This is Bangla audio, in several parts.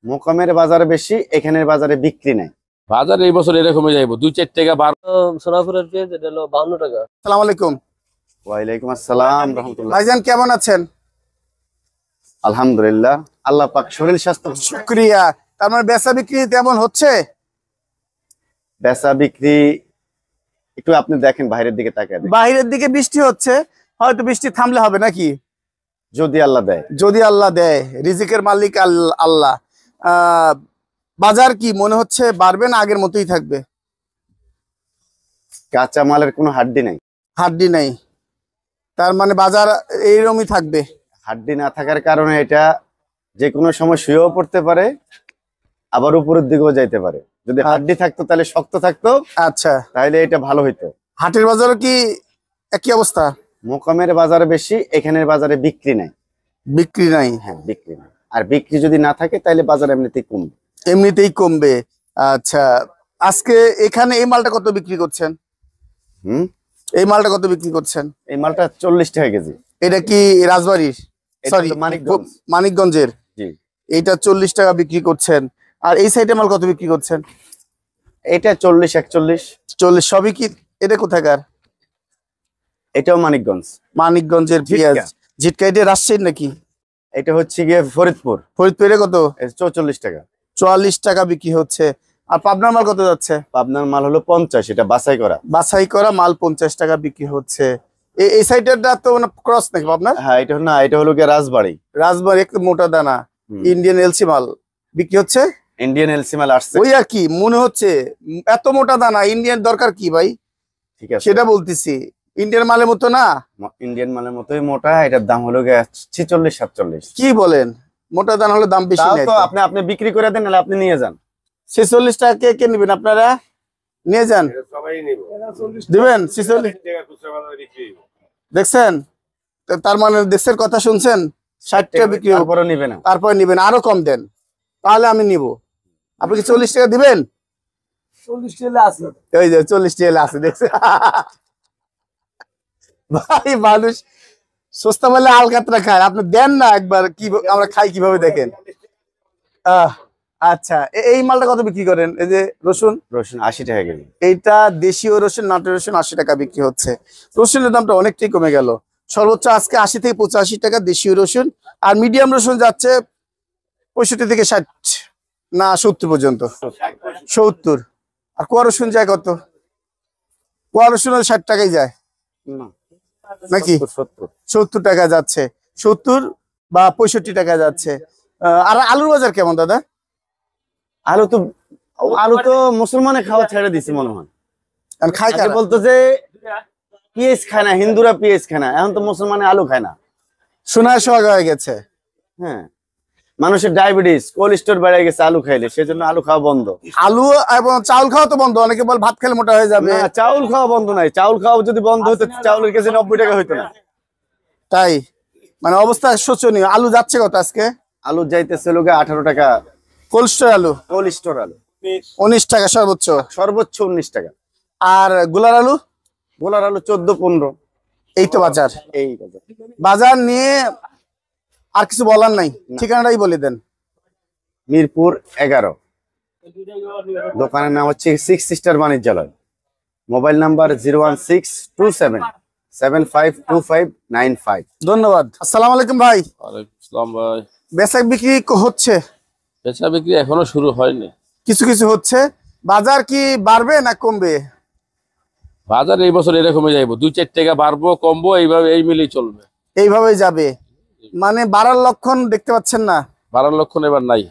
মোকামের বাজারে বেশি, এখানের বাজারে বিক্রি নাই। বাজার এই বছর এরকমই যাইবো, 2-4 টাকা বার। সোনাপুরের পেঁয়াজ এটা হলো 52 টাকা। আসসালামু আলাইকুম। ওয়ালাইকুম আসসালাম রাহমাতুল্লাহ। ভাইজান কেমন আছেন? আলহামদুলিল্লাহ, আল্লাহ পাক শরীর স্বাস্থ্য। শুকরিয়া। তার মানে বেচা বিক্রি তেমন হচ্ছে? বেচা বিক্রি একটু আপনি দেখেন, বাইরের দিকে তাকায় দেখেন। বাইরের দিকে বৃষ্টি হচ্ছে, হয়তো বৃষ্টি থামলে হবে নাকি? যদি আল্লাহ দেয়। যদি আল্লাহ দেয়, রিজিকের মালিক আল্লাহ। বাজার কি মনে হচ্ছে বাড়বে না আগের মতোই থাকবে? কাঁচা মালের কোনো হাড্ডি নাই। হাড্ডি নাই, তার মানে বাজার এইরকমই থাকবে। হাড্ডি না থাকার কারণে এটা যে কোনো সময় শুয়েও পড়তে পারে, আবার উপরের দিকেও যাইতে পারে। যদি হাড্ডি থাকতো তাহলে শক্ত থাকতো, আচ্ছা, তাহলে এটা ভালো হইতো। হাটের বাজারও কি একই অবস্থা? মোকামের বাজারে বেশি, এখানের বাজারে বিক্রি নাই। বিক্রি নাই? হ্যাঁ, বিক্রি নাই। আর বিক্রি যদি না থাকে তাহলে বাজার এমনিতেই কমবে। এমনিতেই কমবে। আচ্ছা, আজকে এখানে এই মালটা কত বিক্রি করছেন? এই মালটা কত বিক্রি করছেন? এই মালটা 40 টাকা কেজি। এটা কি রাজবাড়ির? সরি, মানিকগঞ্জের। জি। এইটা 40 টাকা বিক্রি করছেন। আর এই সাইডে মাল কত বিক্রি করছেন? এটা 40-41। 40 সবই কি? এটা কোথাকার? এটাও মানিকগঞ্জ। মানিকগঞ্জের পেঁয়াজ। ঝিটকা। এটা রাজশাহীর নাকি? এটা হচ্ছে গিয়ে ফরিদপুর। ফরিদপুরে কত? 44 টাকা। 44 টাকা বিক্রি হচ্ছে। আর পাবনার মাল কত যাচ্ছে? পাবনার মাল হলো 50, এটা বাছাই করা। বাছাই করা মাল 50 টাকা বিক্রি হচ্ছে। এই সাইডেরটা তো মানে ক্রস নাকি পাবনার? হ্যাঁ, এটা না, এটা হলো গিয়ে রাজবাড়ী। রাজবাড়ী একটু মোটা দানা ইন্ডিয়ান এলসি মাল বিক্রি হচ্ছে। ইন্ডিয়ান এলসি মাল আসছে। ওই আর কি মনে হচ্ছে, এত মোটা দানা ইন্ডিয়ান দরকার কি ভাই? ঠিক আছে, সেটা বলতেছি। ইন্ডিয়ান মালের মতো না? ইন্ডিয়ান মালের মতোই মোটা। এটার দাম হলো গিয়ে 46-47। কি বলেন? মোটা দানা হলে দাম বেশি নেই তো? আপনি বিক্রি করে দেন, নাহলে আপনি নিয়ে যান। 46 টাকা কে নেবেন? আপনারা নিয়ে যান, দিবেন 46। দেখছেন? তার মানে দেশের কথা শুনছেন। 60 টাকা বিক্রি হবে, তারপরে নিবে না? তারপরে নিবেন, আরো কম দেন, তাহলে আমি নিব। আপনি কি 40 টাকা দিবেন? 40 টাকা আছে। ওই যে 40 টাকা আছে, দেখছেন ভাই? মানুষ সস্তা বলে আলকাতরা খায়, আপনি দেন না একবার। কি আমরা খাই কিভাবে দেখেন। আচ্ছা, এই মালটা কত বিক্রি করেন? এই যে রসুন। 80 টাকা কেজি। এইটা দেশীয় রসুন, নাটোর রসুন 80 টাকা বিক্রি হচ্ছে। রসুনের দামটা অনেকটাই কমে গেল। সর্বোচ্চ আজকে 80 থেকে 85 টাকা দেশীয় রসুন। আর মিডিয়াম রসুন যাচ্ছে 65 থেকে 60 না 70 পর্যন্ত। 70। আর কোয়া রসুন যায় কত? কোয়া রসুন 60 টাকাই যায় নাকি? 70 টাকা যাচ্ছে, 70 বা 65 টাকা যাচ্ছে। আর আলুর বাজার কেমন দাদা? আলু তো মুসলমানে খাওয়া ছেড়ে দিছে মনে হয়। খায় কারা? বলতো যে পেঁয়াজ খায় না, হিন্দুরা পেঁয়াজ খায় না, এখন তো মুসলমানে আলু খায় না। সোনায় সোহাগা হয়ে গেছে। হ্যাঁ, মানুষের ডায়াবেটিস, কোলেস্টেরল বেড়ে গেছে আলু খাইলে, সেজন্য আলু খাওয়া বন্ধ। আলু এবং চাউল খাওয়া তো বন্ধ। অনেকে বল ভাত খেলে মোটা হয়ে যাবে। না, চাউল খাওয়া বন্ধ নাই। চাউল খাওয়া যদি বন্ধ হতো, চাউলের কেজি 90 টাকা হইতো না। তাই মানে অবস্থা শোচনীয়। আলু যাচ্ছে কত আজকে? আলু যাইতেছে লোকে 18 টাকা। কোল্ড আলু? কোলেস্টেরল আলু 19 টাকা সর্বোচ্চ। 19 টাকা। আর গোলার আলু? গোলার আলু 14-15। এই তো বাজার। এই বাজার নিয়ে আর কিছু বলার নাই, ঠিকানাটাই বলে দেন। মিরপুর 11, দোকানের নাম হচ্ছে 6 স্টার বাণিজ্যালয়। Mobile number 01627752595। ধন্যবাদ। আসসালামু আলাইকুম ভাই। ওয়ালাইকুম আসসালাম ভাই। বেচা বিক্রি হচ্ছে? বেচা বিক্রি এখনো শুরু হয়নি, কিছু কিছু হচ্ছে। বাজার কি বাড়বে না কমবে? বাজার এই বছর এরকমই যাইবো, 2-4 টাকা বাড়বো কমবো, এইভাবে এই মিলেই চলবে। এইভাবেই যাবে, মানে বাড়ার লক্ষণ দেখতে পাচ্ছেন না? বাড়ার লক্ষণ এবার নাই।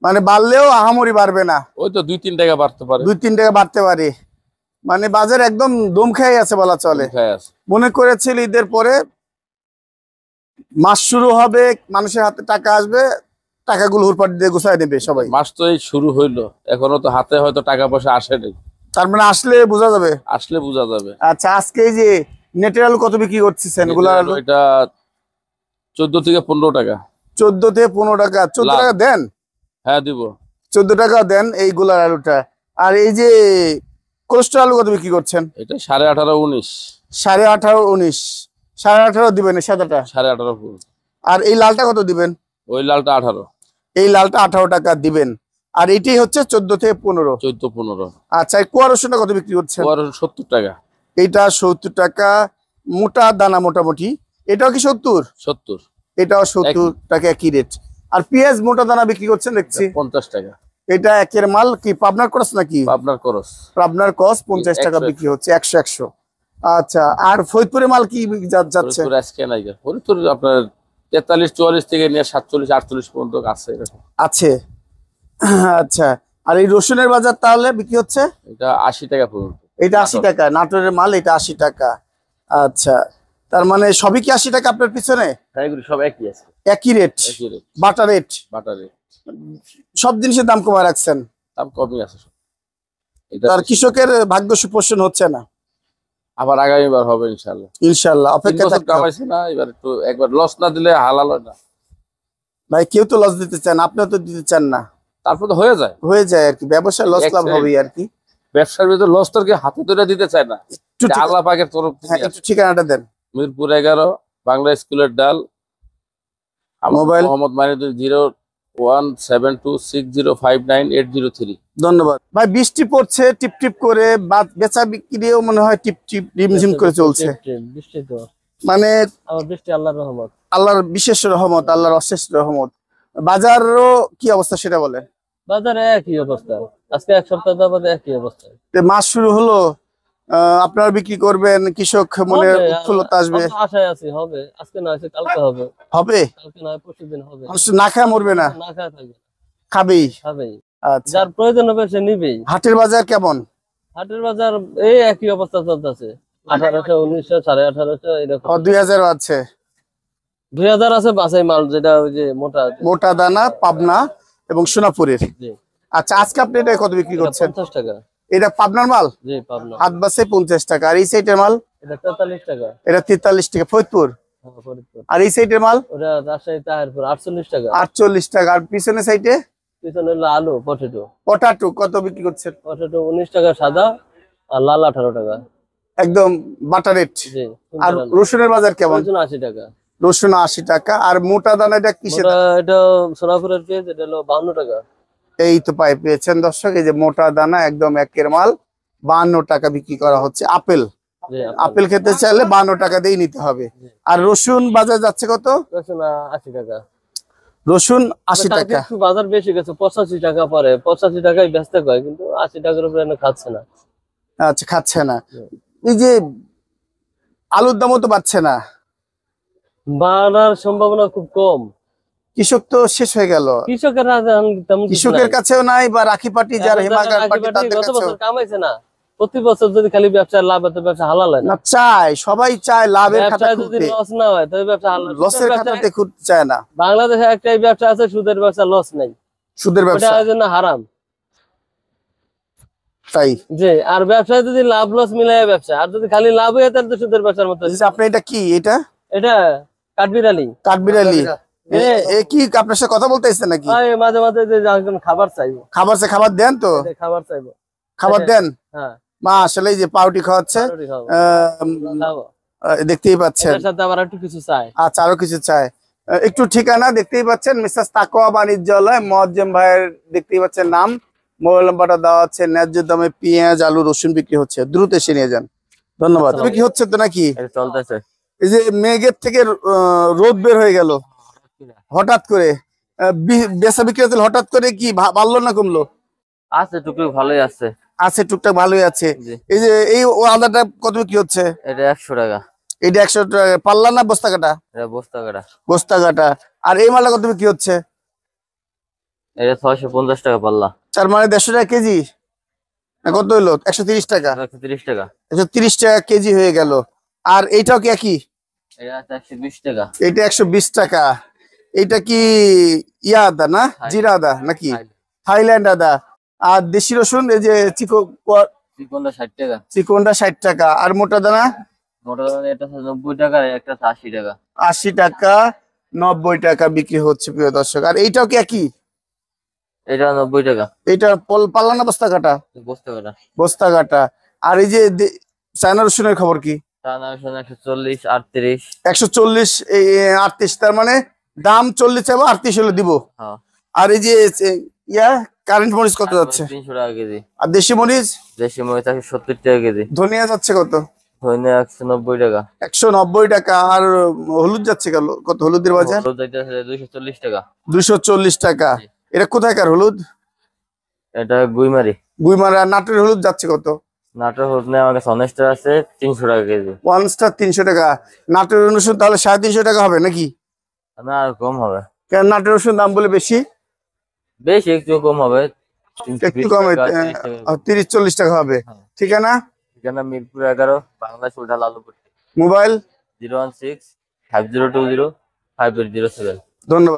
মানে বাড়লেও আহামরি বাড়বে না, ওই তো 2-3 টাকা বাড়তে পারে, 2-3 টাকা বাড়তে পারে। মানে বাজার একদম দম খেয়ে আছে বলা চলে। মনে করেছিল ঈদের পরে মাস শুরু হবে, মানুষের হাতে টাকা আসবে, টাকাগুলো হুরপাট দিয়ে গুছাই নেবে সবাই। মাস তো এই শুরু হইলো, এখনো তো হাতে হয়তো টাকা পয়সা আসেনি। তার মানে আসলে বোঝা যাবে। আসলে বোঝা যাবে। আচ্ছা, আজকে এই যে নেটের আলু কত বিক্রি করতেছেন? এটা 14 থেকে 15 টাকা। 14 থেকে 15 টাকা। 14 টাকা দেন? হ্যাঁ দিব। 14 টাকা দেন এই গোলার আলুটা। আর এই যে কোলেস্ট্রল আলু কত বিক্রি করছেন? এটা 18.5 19। 18.5 19। 18.5 দিবেন সাদাটা? 18.5। আর এই লালটা কত দিবেন? ওই লালটা 18। এই লালটা 18 টাকা দিবেন। আর এটাই হচ্ছে 14 থেকে 15। 14-15। আচ্ছা, এই কুয়া রসুনটা কত বিক্রি করছেন? আর 70 টাকা। এটা 70 টাকা, মোটা দানা মোটামুটি। এটাও কি 70? 70। এটাও 70 টাকা, একই রেট। আর পেঁয়াজ মোটা দানা বিক্রি করছেন দেখছি। 50 টাকা। এটা একের মাল কি পাবনার ক্রস নাকি? আপনার খরচ। পাবনার ক্রস 50 টাকা 100 বিক্রি হচ্ছে, 100। আচ্ছা, আর ফরিদপুরের মাল কি যাচ্ছে? ফরিদপুর আজকে নাই গা। ফরিদপুর আপনার 43-44 থেকে নিয়ে 47-48 পর্যন্ত আছে এরকম। আছে। আচ্ছা, আর এই রসুনের বাজার তাহলে বিক্রি হচ্ছে? এটা 80 টাকা পর্যন্ত। এটা 80 টাকা, নাটোরের মাল এটা 80 টাকা। আচ্ছা, তার মানে সবই কি 80 টাকা আপনার পিছনে? হ্যাঁ, এগুলো সব একই আছে। একই রেট, একই রেট। বাটা রেট। বাটারে সব জিনিসের দাম কমায় রাখছেন। দাম কমই আছে সব। এটা তার কৃষকের ভাগ্য সুপোষণ হচ্ছে না। আবার আগামীবার হবে ইনশাআল্লাহ। ইনশাল্লাহ, 3 অপেক্ষা বছর থাকতে হবে। কামাইছে না, এবার একটু একবার লস না দিলে হালাল হয় না। ভাই কেউ তো লস দিতে চান, আপনিও তো দিতে চান না। তারপর তো হয়ে যায়। হয়ে যায় আর কি, ব্যবসায় লস লাভ Excellent. হবেই আর কি। ব্যবসার ভিতরে লস তোর কি হাতে ধরে দিতে চায় না। একটু ঠিক- আল্লাহ পাকের তরফ হ্যাঁ, থেকে একটু ঠিকানাটা দেন। মিরপুর 11 বাংলা স্কুলের ডাল। মোবাইল? মোহাম্মদ মাইনুদ্দিন 01726059803। ধন্যবাদ ভাই। বৃষ্টি পড়ছে টিপ টিপ করে, বেচা বিক্রিও মনে হয় টিপ টিপ রিমঝিম করে চলছে। বৃষ্টি তো, মানে আমার বৃষ্টি আল্লাহর রহমত। আল্লাহর বিশেষ রহমত, আল্লাহর অশেষ রহমত। বাজারও কি অবস্থা সেটা বলেন। বাজারে একই অবস্থা, আজকে 1 সপ্তাহ যাবত একই অবস্থা। মাস শুরু হলো, আপনারা বিক্রি করবেন, কৃষক মনে হবে, উৎফুল্লতা আসবে। আমরা আশায় আছি হবে, আজকে না হয়েছে কালকে হবে, হবে, কালকে না হয় পরশুদিন হবে। মানুষ না খায় মরবে না, না খায় থাকবে, খাবেই। খাবেই। আচ্ছা, যার প্রয়োজন হবে সে নিবেই। হাটের বাজার কেমন? হাটের বাজার এই একই অবস্থা চলতেছে, 1800, 1900, 1850 এরকম। 2000 আছে। 2000 আছে বাছাই মাল, যেটা ওই যে মোটা। মোটা দানা পাবনা এবং সোনাপুরের। জি, আচ্ছা, আজকে আপনি এটা কত বিক্রি এটা করছেন? 50 টাকা। এটা পাবনার মাল, জি, পাবনা। হাত বাসে 50 টাকা। আর এই সাইডের মাল এটা 43 টাকা। এটা 43 টাকা, ফরিদপুর। হ্যাঁ, ফরিদপুর। আর এই সাইডের মাল ওটা রাজশাহী তাহিরপুর 48 টাকা। 48 টাকা। আর পিছনে সাইডে পিছনে হলো আলু, পটেটো। পটাটো কত বিক্রি করছেন? পটেটো 19 টাকা সাদা, আর লাল 18 টাকা। একদম বাটা রেট। জি, আর রসুনের বাজার কেমন? 80 টাকা। রসুন 80 টাকা। আর মোটা দানা এটা কিসের? এটা সোনাপুরের পেঁয়াজ, এটা হলো 52 টাকা। এই তো পেয়েছেন দর্শক, এই যে মোটা দানা একদম একের মাল, 52 টাকা বিক্রি করা হচ্ছে। আপেল, জি, আপেল খেতে চাইলে 52 টাকা দিয়ে নিতে হবে। আর রসুন বাজার যাচ্ছে কত? রসুন 80 টাকা। রসুন 80 কালকে টাকা। একটু বাজার বেশি গেছে, 85 টাকা পরে, 85 টাকায় বেচতে কয়, কিন্তু 80 টাকার উপরে এনে খাচ্ছে না। আচ্ছা, খাচ্ছে না। এই যে আলুর দামও তো বাড়ছে না, বাড়ার সম্ভাবনা খুব কম। কৃষক তো শেষ হয়ে গেল। কৃষকের তেমন কিছু কৃষকের নাই। কাছেও নাই, বা রাখি পার্টি যারা এখন হিমাগার যারা পার্টি রাখি তাদের পার্টি গত কাছেও বছর কামাইছে না। প্রতি বছর যদি খালি ব্যবসায় লাভ হতো, ব্যবসা হালাল হয় না। না। চায়, সবাই চায় লাভের খাতা ব্যবসায় যদি খুলতে, লস না হয় তবে ব্যবসা হালাল। লসের খাতাতে খুলতে চায় না। বাংলাদেশে একটাই ব্যবসা আছে, সুদের ব্যবসা, লস নাই। সুদের ওটা ব্যবসা, এই জন্য হারাম। তাই। যে আর ব্যবসায় যদি লাভ লস মিলাই ব্যবসা, আর যদি খালি লাভ হয় তাহলে তো সুদের ব্যবসার মতো। এই যে আপনি এটা কি, এটা এটা কাঠবিড়ালি। কাঠবিড়ালি। এ কি আপনার সাথে কথা বলতে এসেছে নাকি? মাঝে মাঝে যে যখন খাবার চাইবো, খাবার দেন তো? এটা খাবার চাইবো। খাবার দেন? হ্যাঁ, মা আসলে এই যে পাউটি খাওয়াচ্ছে, রুটি খাবো, খাবো। দেখতেই পাচ্ছেন। এটার সাথে আবার একটু কিছু চাই। আচ্ছা, আরো কিছু চাই। একটু ঠিকানা দেখতেই পাচ্ছেন, মিসেস তাকওয়া বাণিজ্যালয়, মুয়াজ্জেম ভাইয়ের দেখতেই পাচ্ছেন নাম। মোবাইল নাম্বারটা দেওয়া আছে। ন্যায্য দামে পেঁয়াজ, আলু, রসুন বিক্রি হচ্ছে, দ্রুত এসে নিয়ে যান। ধন্যবাদ। বিক্রি হচ্ছে তো নাকি? এটা চলতেছে। এই যে মেঘের থেকে রোদ বের হয়ে গেল হঠাৎ করে, বেচা বিক্রি হচ্ছে হঠাৎ করে, কি বাড়লো না কমলো? আছে টুকটুক ভালোই আছে। আছে, টুকটাক ভালোই আছে। জি। এই যে এই আদাটা কত বিক্রি হচ্ছে? এটা 100 টাকা। এটা 100 টাকা পাল্লা না বস্তা কাটা? এটা বস্তা কাটা। বস্তা কাটা। আর এই মালটা কত বিক্রি হচ্ছে? এটা 650 টাকা পাল্লা। তার মানে 150 টাকা কেজি না, কত হইলো? 130 টাকা। 130 টাকা। 130 টাকা কেজি হয়ে গেল। আর এইটাও কি একই? এটা 120 টাকা। এইটা 120 টাকা। এইটা কি আদা না, জিরা আদা নাকি? থাইল্যান্ড আদা। আর দেশি রসুন এই যে চিকনটা 60 টাকা। চিকনটা 60 টাকা। আর মোটা দানা? মোটা দানা এটা 90 টাকা, একটা 80 টাকা। 80 টাকা, 90 টাকা বিক্রি হচ্ছে প্রিয় দর্শক। আর এইটাও কি একই? এটা 90 টাকা। এটা পাল্লা না বস্তা কাটা? বস্তা কাটা। বস্তা কাটা। আর এই যে চায়না রসুনের খবর কি? টানা 140, 38। 140, 38। তার মানে দাম 40 চাইবো, 38 হলে দিব। হ্যাঁ। আর এই যে কারেন্ট মরিচ কত যাচ্ছে? 300 টাকা কেজি। আর দেশি মরিচ? দেশি মরিচ 70 টাকা কেজি। ধনিয়া যাচ্ছে কত? ধনিয়া 190 টাকা। 190 টাকা। আর হলুদ যাচ্ছে কত? হলুদের বাজার হলুদ যাইতেছে 240 টাকা। 240 টাকা। এটা কোথাকার হলুদ? এটা গুইমারি। গুইমারা। আর নাটোরের হলুদ যাচ্ছে কত? নাটোর হলুদ নেই আমার কাছে, অনেস্টার আছে 300 টাকা কেজি। ওয়ান স্টার 300 টাকা। নাটোরের রসুন তাহলে 350 টাকা হবে নাকি? না, আর কম হবে। কেন নাটোরের রসুন দাম বলে বেশি? বেশ একটু কম হবে, একটু কম 30-40 টাকা হবে। হ্যাঁ। ঠিকানা? ঠিকানা মিরপুর 11, বাংলাদেশ উল্টা লালুপুর। মোবাইল? 016 5020 5807। ধন্যবাদ।